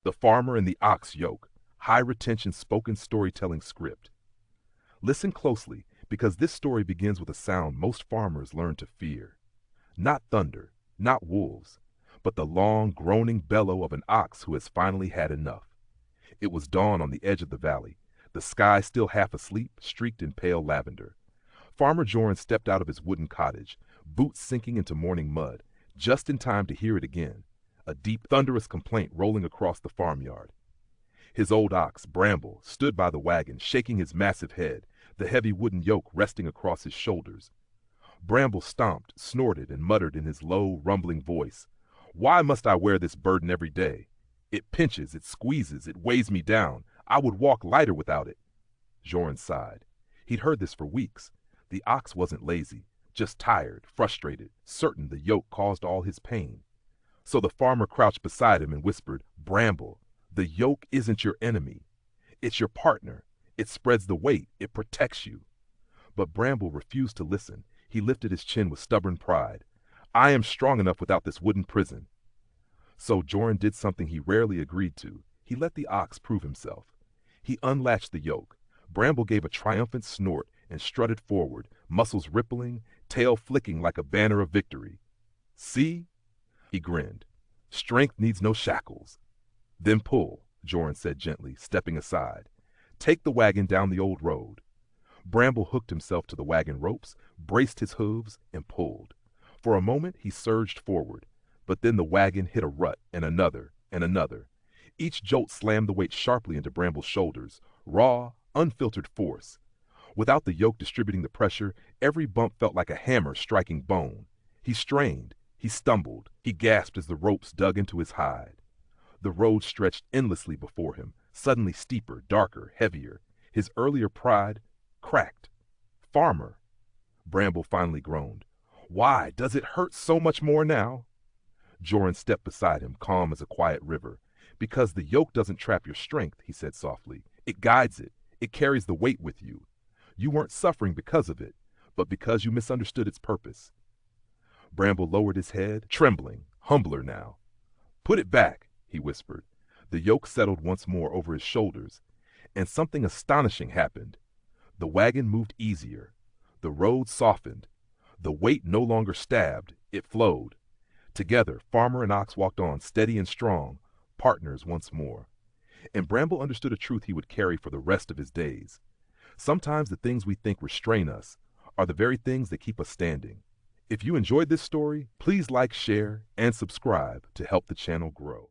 The Farmer and the Ox Yoke, high retention spoken storytelling script. Listen closely, because this story begins with a sound most farmers learn to fear. Not thunder, not wolves, but the long, groaning bellow of an ox who has finally had enough. It was dawn on the edge of the valley, the sky still half asleep, streaked in pale lavender. Farmer Joran stepped out of his wooden cottage, boots sinking into morning mud, just in time to hear it again, a deep, thunderous complaint rolling across the farmyard. His old ox, Bramble, stood by the wagon, shaking his massive head, the heavy wooden yoke resting across his shoulders. Bramble stomped, snorted, and muttered in his low, rumbling voice, "Why must I wear this burden every day? It pinches, it squeezes, it weighs me down. I would walk lighter without it." Joran sighed. He'd heard this for weeks. The ox wasn't lazy, just tired, frustrated, certain the yoke caused all his pain. So the farmer crouched beside him and whispered, "Bramble, the yoke isn't your enemy. It's your partner. It spreads the weight. It protects you." But Bramble refused to listen. He lifted his chin with stubborn pride. "I am strong enough without this wooden prison." So Joran did something he rarely agreed to. He let the ox prove himself. He unlatched the yoke. Bramble gave a triumphant snort and strutted forward, muscles rippling, tail flicking like a banner of victory. "See?" He grinned. "Strength needs no shackles." "Then pull," Joran said gently, stepping aside. "Take the wagon down the old road." Bramble hooked himself to the wagon ropes, braced his hooves, and pulled. For a moment he surged forward, but then the wagon hit a rut, and another, and another. Each jolt slammed the weight sharply into Bramble's shoulders, raw, unfiltered force. Without the yoke distributing the pressure, every bump felt like a hammer striking bone. He strained, he stumbled, he gasped as the ropes dug into his hide. The road stretched endlessly before him, suddenly steeper, darker, heavier. His earlier pride cracked. "Farmer," Bramble finally groaned, "why does it hurt so much more now?" Joran stepped beside him, calm as a quiet river. "Because the yoke doesn't trap your strength," he said softly. "It guides it. It carries the weight with you. You weren't suffering because of it, but because you misunderstood its purpose." Bramble lowered his head, trembling, humbler now. "Put it back," he whispered. The yoke settled once more over his shoulders, and something astonishing happened. The wagon moved easier. The road softened. The weight no longer stabbed, it flowed. Together, farmer and ox walked on, steady and strong, partners once more. And Bramble understood a truth he would carry for the rest of his days. Sometimes the things we think restrain us are the very things that keep us standing. If you enjoyed this story, please like, share, and subscribe to help the channel grow.